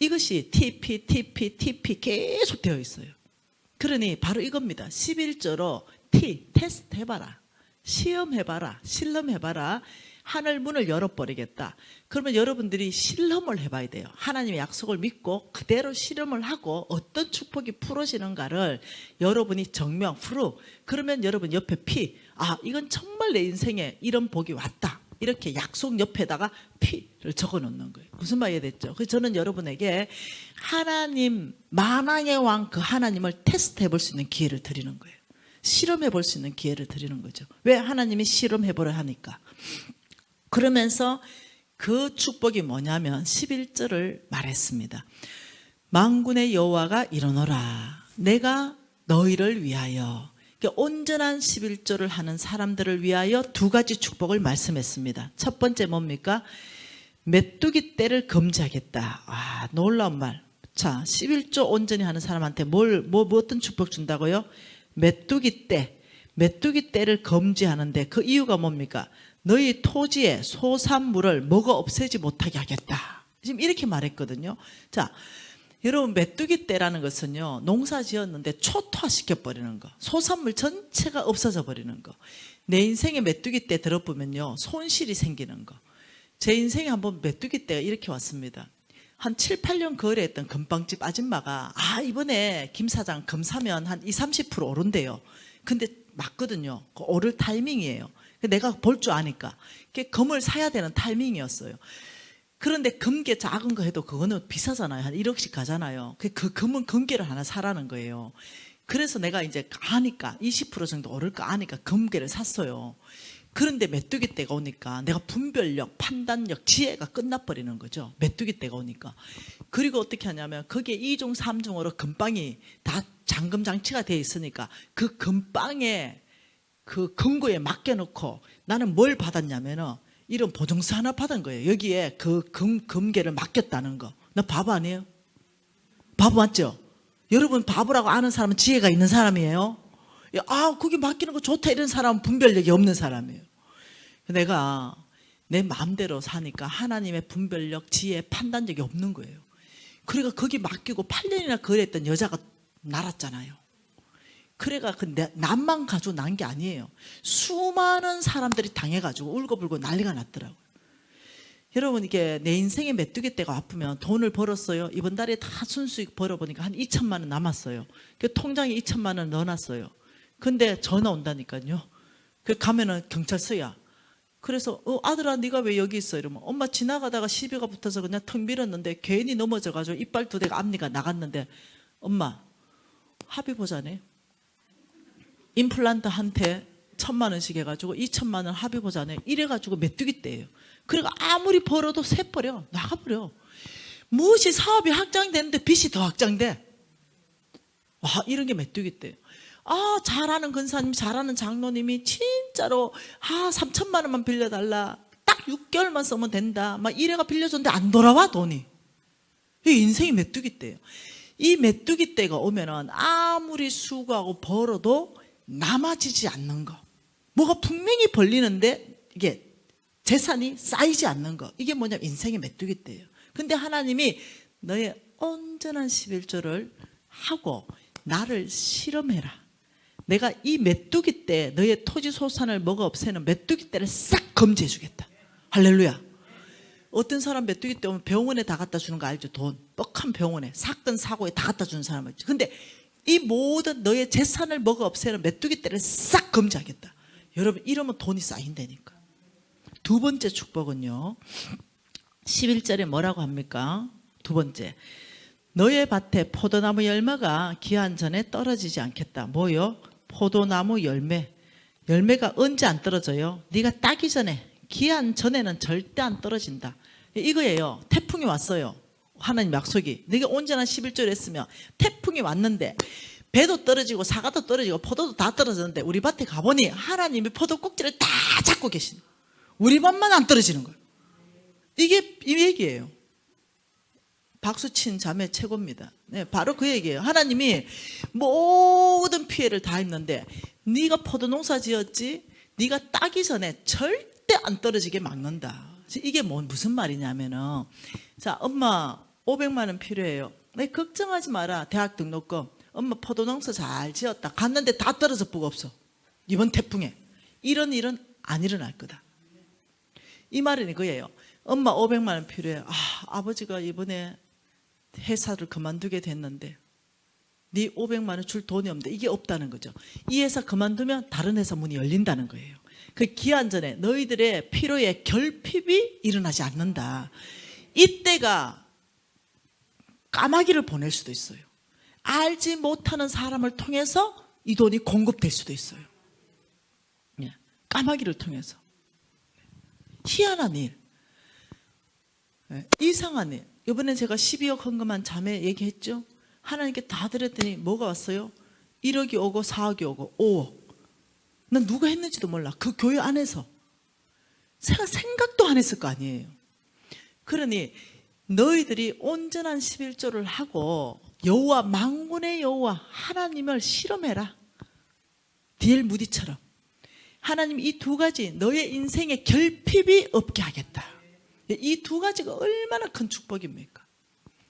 [SPEAKER 1] 이것이 TP 계속 되어 있어요. 그러니 바로 이겁니다. 11조로 T, 테스트 해봐라, 시험해봐라, 실험해봐라, 하늘 문을 열어버리겠다. 그러면 여러분들이 실험을 해봐야 돼요. 하나님의 약속을 믿고 그대로 실험을 하고 어떤 축복이 풀어지는가를 여러분이 증명, 그러면 여러분 옆에 P, 이건 정말 내 인생에 이런 복이 왔다, 이렇게 약속 옆에다가 P를 적어 놓는 거예요. 무슨 말 이해됐죠? 그래서 저는 여러분에게 하나님, 만왕의 왕 그 하나님을 테스트 해볼 수 있는 기회를 드리는 거예요. 실험해 볼 수 있는 기회를 드리는 거죠. 왜? 하나님이 실험해 보라 하니까. 그러면서 그 축복이 뭐냐면 11절을 말했습니다. 만군의 여호와가 이르노라, 내가 너희를 위하여, 온전한 11조를 하는 사람들을 위하여 두 가지 축복을 말씀했습니다. 첫 번째 뭡니까? 메뚜기 떼를 금지하겠다. 놀라운 말. 자, 11조 온전히 하는 사람한테 어떤 축복 준다고요? 메뚜기 떼를 금지하는데 그 이유가 뭡니까? 너희 토지의 소산물을 먹어 없애지 못하게 하겠다. 지금 이렇게 말했거든요. 자, 여러분 메뚜기 떼라는 것은요, 농사 지었는데 초토화시켜 버리는 거, 소산물 전체가 없어져 버리는 거. 내 인생에 메뚜기 떼 들어보면요 손실이 생기는 거. 제 인생에 한번 메뚜기 떼가 이렇게 왔습니다. 한 7, 8년 거래했던 금빵집 아줌마가 이번에 김 사장 금 사면 한 20, 30% 오른대요. 근데 맞거든요. 오를 타이밍이에요. 내가 볼 줄 아니까 금을 사야 되는 타이밍이었어요. 그런데 금괴 작은 거 해도 그거는 비싸잖아요. 한 1억씩 가잖아요. 그 금은 금괴를 하나 사라는 거예요. 그래서 내가 이제 아니까 20% 정도 오를까 아니까 금괴를 샀어요. 그런데 메뚜기 떼가 오니까 내가 분별력, 판단력, 지혜가 끝나버리는 거죠. 메뚜기 떼가 오니까. 그리고 어떻게 하냐면 거기에 2중 3중으로 금빵이 다 잠금 장치가 되어 있으니까 그 금빵에 그 금고에 맡겨놓고 나는 뭘 받았냐면은 이런 보증서 하나 받은 거예요. 여기에 그 금괴를 맡겼다는 거. 나 바보 아니에요? 바보 맞죠? 여러분 바보라고 아는 사람은 지혜가 있는 사람이에요. 거기 맡기는 거 좋다 이런 사람은 분별력이 없는 사람이에요. 내가 내 마음대로 사니까 하나님의 분별력, 지혜, 판단력이 없는 거예요. 그러니까 거기 맡기고 8년이나 거래했던 여자가 날았잖아요. 그래가 남만 가지고 난 게 아니에요. 수많은 사람들이 당해가지고 울고불고 난리가 났더라고요. 여러분 이게 내 인생에 메뚜기 떼가 아프면 돈을 벌었어요. 이번 달에 다 순수익 벌어보니까 한 2천만 원 남았어요. 그 통장에 2천만 원 넣어놨어요. 근데 전화 온다니까요. 그 가면은 경찰서야. 그래서 아들아 네가 왜 여기 있어? 이러면 엄마 지나가다가 시비가 붙어서 그냥 턱 밀었는데 괜히 넘어져가지고 이빨 2대가 앞니가 나갔는데 엄마 합의 보자네. 임플란트 한테 1,000만 원씩 해가지고 2천만 원 합의 보자네. 이래가지고 메뚜기 떼예요. 그러니까 아무리 벌어도 새버려 나가버려. 무엇이 사업이 확장되는데 빚이 더 확장돼. 이런 게 메뚜기 떼예요. 잘하는 근사님, 잘하는 장로님이 진짜로 3천만 원만 빌려달라. 딱 6개월만 쓰면 된다. 막 이래가 빌려줬는데 안 돌아와 돈이. 이 인생이 메뚜기 떼예요. 이 메뚜기 떼가 오면은 아무리 수고하고 벌어도 남아지지 않는 거. 뭐가 분명히 벌리는데 이게 재산이 쌓이지 않는 거. 이게 뭐냐면 인생의 메뚜기 떼예요. 근데 하나님이 너의 온전한 11조를 하고 나를 실험해라. 내가 이 메뚜기 떼, 너의 토지 소산을 먹어 없애는 메뚜기 떼를 싹 금지해 주겠다. 할렐루야. 어떤 사람 메뚜기 떼 오면 병원에 다 갖다 주는 거 알죠? 돈 뻑한 병원에 사건 사고에 다 갖다 주는 사람 있죠. 근데 이 모든 너의 재산을 먹어 없애는 메뚜기 떼를 싹 금지하겠다. 여러분 이러면 돈이 쌓인다니까. 두 번째 축복은요 11절에 뭐라고 합니까? 두 번째, 너의 밭에 포도나무 열매가 기한 전에 떨어지지 않겠다. 뭐요? 포도나무 열매가 언제 안 떨어져요? 네가 따기 전에, 기한 전에는 절대 안 떨어진다. 이거예요. 태풍이 왔어요. 하나님 약속이 네가 온전한 11조를 했으면 태풍이 왔는데 배도 떨어지고 사과도 떨어지고 포도도 다 떨어졌는데 우리 밭에 가보니 하나님이 포도 꼭지를 다 잡고 계시는 거예요. 우리 밭만 안 떨어지는 거예요. 이게 이 얘기예요. 박수 친 자매 최고입니다. 네, 바로 그 얘기예요. 하나님이 모든 피해를 다 했는데 네가 포도 농사 지었지 네가 따기 전에 절대 안 떨어지게 막는다. 이게 무슨 말이냐면은 자, 엄마 500만 원 필요해요. 네, 걱정하지 마라. 대학 등록금. 엄마 포도 농사 잘 지었다. 갔는데 다 떨어져 뿌가 없어. 이번 태풍에. 이런 일은 안 일어날 거다. 이 말은 이거예요. 엄마 500만 원 필요해요. 아버지가 이번에 회사를 그만두게 됐는데 네 500만 원 줄 돈이 없는데 이게 없다는 거죠. 이 회사 그만두면 다른 회사 문이 열린다는 거예요. 그 기한 전에 너희들의 필요에 결핍이 일어나지 않는다. 이때가 까마귀를 보낼 수도 있어요. 알지 못하는 사람을 통해서 이 돈이 공급될 수도 있어요. 까마귀를 통해서. 희한한 일, 이상한 일. 이번에 제가 12억 헌금한 자매 얘기했죠. 하나님께 다 드렸더니 뭐가 왔어요? 1억이 오고 4억이 오고 5억. 난 누가 했는지도 몰라. 그 교회 안에서 생각도 안 했을 거 아니에요. 그러니 너희들이 온전한 11조를 하고 여호와 만군의 여호와 하나님을 실험해라. 디엘 무디처럼. 하나님 이 두 가지 너의 인생에 결핍이 없게 하겠다. 이 두 가지가 얼마나 큰 축복입니까?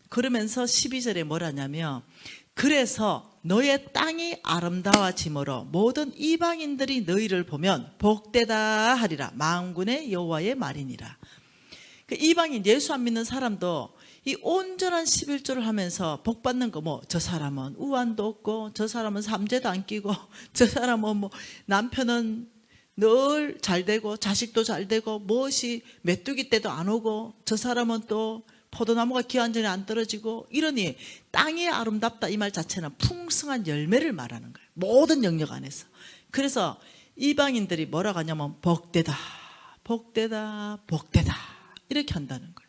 [SPEAKER 1] 그러면서 12절에 뭐라냐면 그래서 너의 땅이 아름다워짐으로 모든 이방인들이 너희를 보면 복되다 하리라. 만군의 여호와의 말이니라. 그 이방인 예수 안 믿는 사람도 이 온전한 11조를 하면서 복 받는 거 뭐 저 사람은 우환도 없고 저 사람은 삼재도 안 끼고 저 사람은 뭐 남편은 늘 잘 되고 자식도 잘 되고 무엇이 메뚜기 때도 안 오고 저 사람은 또 포도나무가 기한 전에 안 떨어지고 이러니 땅이 아름답다 이 말 자체는 풍성한 열매를 말하는 거예요. 모든 영역 안에서. 그래서 이방인들이 뭐라고 하냐면 복되다 복되다 복되다 이렇게 한다는 거예요.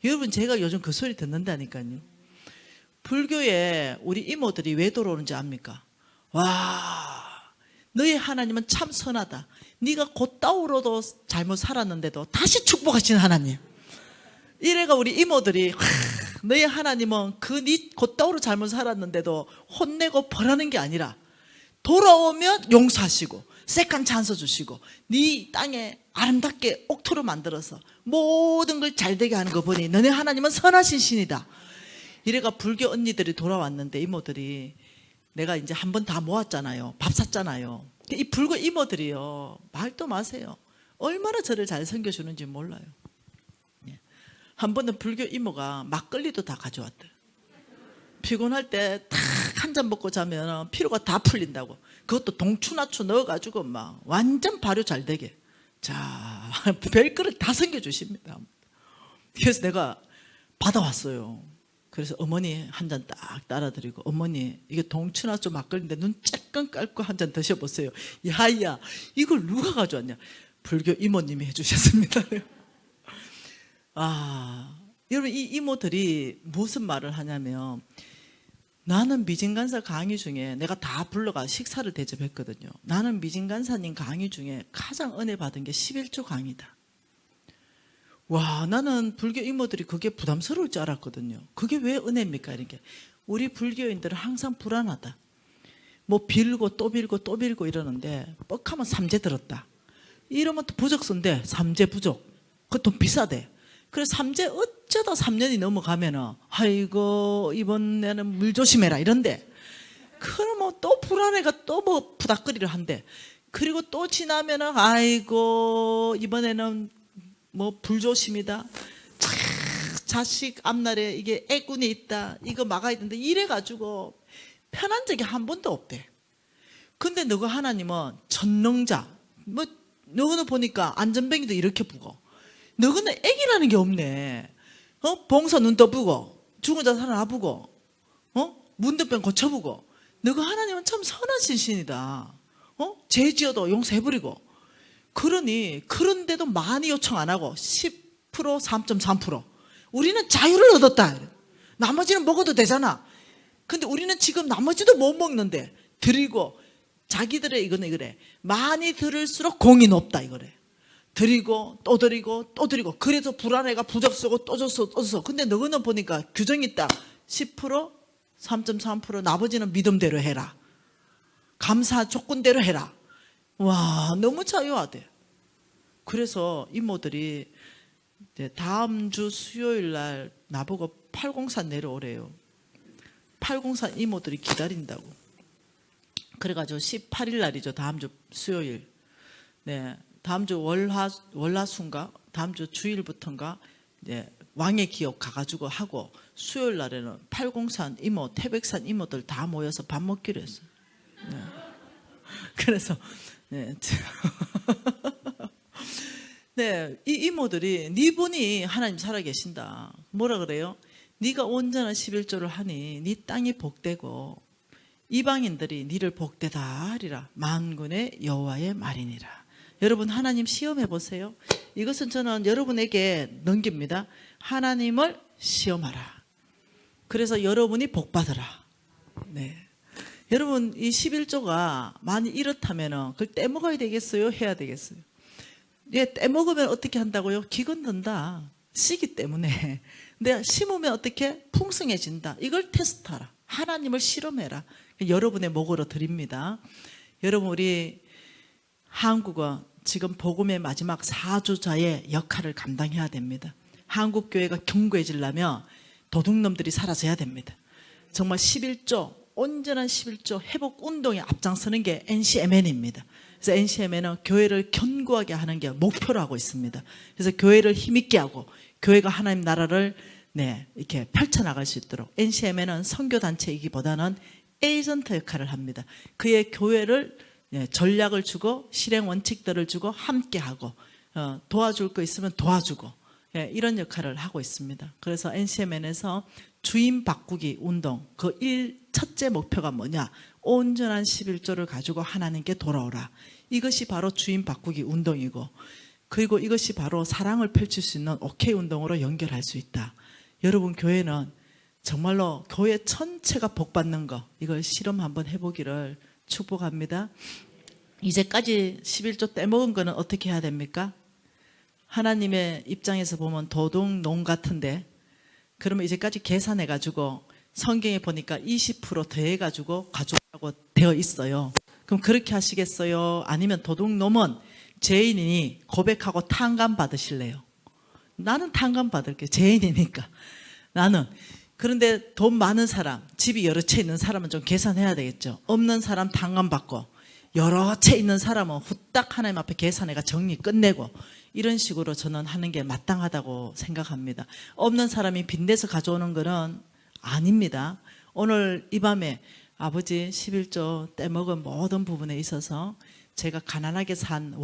[SPEAKER 1] 여러분 제가 요즘 그 소리 듣는다니까요. 불교에 우리 이모들이 왜 돌아오는지 압니까? 와 너의 하나님은 참 선하다. 네가 곧다우로도 잘못 살았는데도 다시 축복하시는 하나님. 이래가 우리 이모들이 너의 하나님은 그 네 곧다우로 잘못 살았는데도 혼내고 벌하는 게 아니라 돌아오면 용서하시고 세컨 찬스 주시고 네 땅에 아름답게 옥토로 만들어서 모든 걸 잘되게 하는 거 보니 너네 하나님은 선하신 신이다. 이래가 불교 언니들이 돌아왔는데 이모들이 내가 이제 한 번 다 모았잖아요. 밥 샀잖아요. 이 불교 이모들이요 말도 마세요. 얼마나 저를 잘 섬겨주는지 몰라요. 한 번은 불교 이모가 막걸리도 다 가져왔대. 피곤할 때 탁 한 잔 먹고 자면 피로가 다 풀린다고. 그것도 동추나추 넣어가지고 막 완전 발효 잘 되게. 자, 별거를 다 섬겨주십니다. 그래서 내가 받아왔어요. 그래서 어머니 한 잔 딱 따라드리고 어머니 이게 동추나추 막걸리인데 눈 쬐끔 깔고 한 잔 드셔보세요. 야야 이걸 누가 가져왔냐. 불교 이모님이 해주셨습니다. 여러분 이 이모들이 무슨 말을 하냐면 나는 미진간사 강의 중에 내가 다 불러가 식사를 대접했거든요. 나는 미진간사님 강의 중에 가장 은혜 받은 게 11조 강의다. 와 나는 불교 이모들이 그게 부담스러울 줄 알았거든요. 그게 왜 은혜입니까? 이렇게 우리 불교인들은 항상 불안하다. 뭐 빌고 또 빌고 또 빌고 이러는데 뻑하면 삼재 들었다. 이러면 또 부적선데 삼재 부족. 그것도 비싸대. 그래서 삼재 어쩌다 3년이 넘어가면은 아이고 이번에는 물 조심해라 이런데 그러면 또 불안해가 또 뭐 부닥거리를 한대. 그리고 또 지나면은 아이고 이번에는 뭐 불조심이다. 자식 앞날에 이게 애군이 있다. 이거 막아야 된다. 이래가지고 편한 적이 한 번도 없대. 근데 너가 하나님은 전능자. 뭐 너는 보니까 안전뱅이도 이렇게 부고. 너는 애기라는 게 없네. 봉사 눈 떠보고 죽은 자 살아나보고 문득병 고쳐보고. 너가 하나님은 참 선하신 신이다. 죄 지어도 용서해버리고. 그러니 그런데도 많이 요청 안 하고 10% 3.3% 우리는 자유를 얻었다. 나머지는 먹어도 되잖아. 근데 우리는 지금 나머지도 못 먹는데 드리고, 자기들의 이거는 그래, 많이 들을수록 공이 높다 이거래. 드리고 또 드리고 또 드리고, 그래서 불안해가 부적 쓰고 또 줬어 또 줬어. 근데 너는 보니까 규정이 있다. 10%, 3.3%, 나머지는 믿음대로 해라, 감사 조건대로 해라. 와, 너무 자유하대. 그래서 이모들이 다음 주 수요일 날 나보고 팔공산 내려오래요. 팔공산 이모들이 기다린다고. 그래가지고 18일 날이죠. 다음 주 수요일. 네, 다음 주 월화수인가? 다음 주 주일부터인가? 네, 왕의 기업 가가지고 하고, 수요일 날에는 팔공산 이모, 태백산 이모들 다 모여서 밥 먹기로 했어요. 네. 그래서 네. 네, 이 이모들이 네 분이 하나님 살아계신다. 뭐라 그래요? 네가 온전한 11조를 하니 네 땅이 복되고 이방인들이 네를 복되다 하리라. 만군의 여호와의 말이니라. 여러분, 하나님 시험해 보세요. 이것은 저는 여러분에게 넘깁니다. 하나님을 시험하라. 그래서 여러분이 복받으라. 네. 여러분, 이 11조가 만약 이렇다면 그걸 떼먹어야 되겠어요? 해야 되겠어요? 예, 떼먹으면 어떻게 한다고요? 기근든다. 씨기 때문에. 근데 심으면 어떻게? 풍성해진다. 이걸 테스트하라. 하나님을 실험해라. 여러분의 목으로 드립니다. 여러분, 우리 한국은 지금 복음의 마지막 4주자의 역할을 감당해야 됩니다. 한국교회가 견고해지려면 도둑놈들이 사라져야 됩니다. 정말 11조, 온전한 11조 회복 운동에 앞장서는 게 NCMN입니다. 그래서 NCMN은 교회를 견고하게 하는 게 목표로 하고 있습니다. 그래서 교회를 힘있게 하고 교회가 하나님 나라를 이렇게 펼쳐나갈 수 있도록, NCMN은 선교단체이기보다는 에이전트 역할을 합니다. 그의 교회를 전략을 주고 실행 원칙들을 주고 함께하고 도와줄 거 있으면 도와주고 이런 역할을 하고 있습니다. 그래서 NCMN에서 주인 바꾸기 운동, 그 첫째 목표가 뭐냐? 온전한 11조를 가지고 하나님께 돌아오라. 이것이 바로 주인 바꾸기 운동이고, 그리고 이것이 바로 사랑을 펼칠 수 있는 오케이 운동으로 연결할 수 있다. 여러분, 교회는 정말로 교회 전체가 복받는 거, 이걸 실험 한번 해보기를 축복합니다. 이제까지 11조 떼먹은 거는 어떻게 해야 됩니까? 하나님의 입장에서 보면 도둑놈 같은데, 그러면 이제까지 계산해가지고 성경에 보니까 20% 더해가지고 가져오라고 되어 있어요. 그럼 그렇게 하시겠어요? 아니면 도둑놈은 죄인이니 고백하고 탕감 받으실래요? 나는 탕감 받을게요. 죄인이니까. 나는. 그런데 돈 많은 사람, 집이 여러 채 있는 사람은 좀 계산해야 되겠죠. 없는 사람 탕감 받고, 여러 채 있는 사람은 후딱 하나님 앞에 계산해가 정리 끝내고, 이런 식으로 저는 하는 게 마땅하다고 생각합니다. 없는 사람이 빚내서 가져오는 거는 아닙니다. 오늘 이 밤에 아버지 11조 떼먹은 모든 부분에 있어서 제가 가난하게 산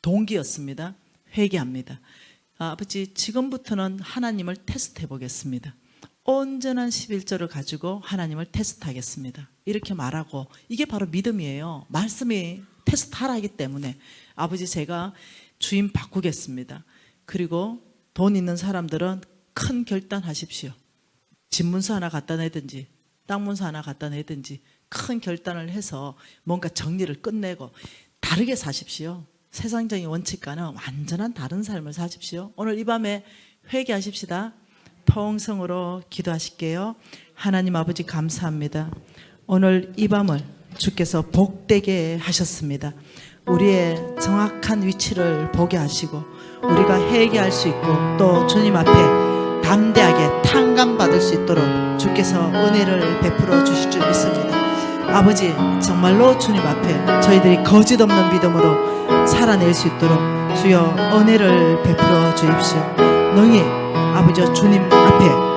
[SPEAKER 1] 동기였습니다. 회개합니다. 아버지, 지금부터는 하나님을 테스트해 보겠습니다. 온전한 11조를 가지고 하나님을 테스트하겠습니다. 이렇게 말하고, 이게 바로 믿음이에요. 말씀이 테스트하라 하기 때문에 아버지, 제가 주인 바꾸겠습니다. 그리고 돈 있는 사람들은 큰 결단하십시오. 집문서 하나 갖다 내든지 땅문서 하나 갖다 내든지 큰 결단을 해서 뭔가 정리를 끝내고 다르게 사십시오. 세상적인 원칙과는 완전한 다른 삶을 사십시오. 오늘 이 밤에 회개하십시다. 통성으로 기도하실게요. 하나님 아버지, 감사합니다. 오늘 이 밤을 주께서 복되게 하셨습니다. 우리의 정확한 위치를 보게 하시고 우리가 회개할 수 있고 또 주님 앞에 담대하게 탕감받을 수 있도록 주께서 은혜를 베풀어 주실 줄 믿습니다. 아버지, 정말로 주님 앞에 저희들이 거짓 없는 믿음으로 살아낼 수 있도록 주여 은혜를 베풀어 주십시오. 능히 아버지 주님 앞에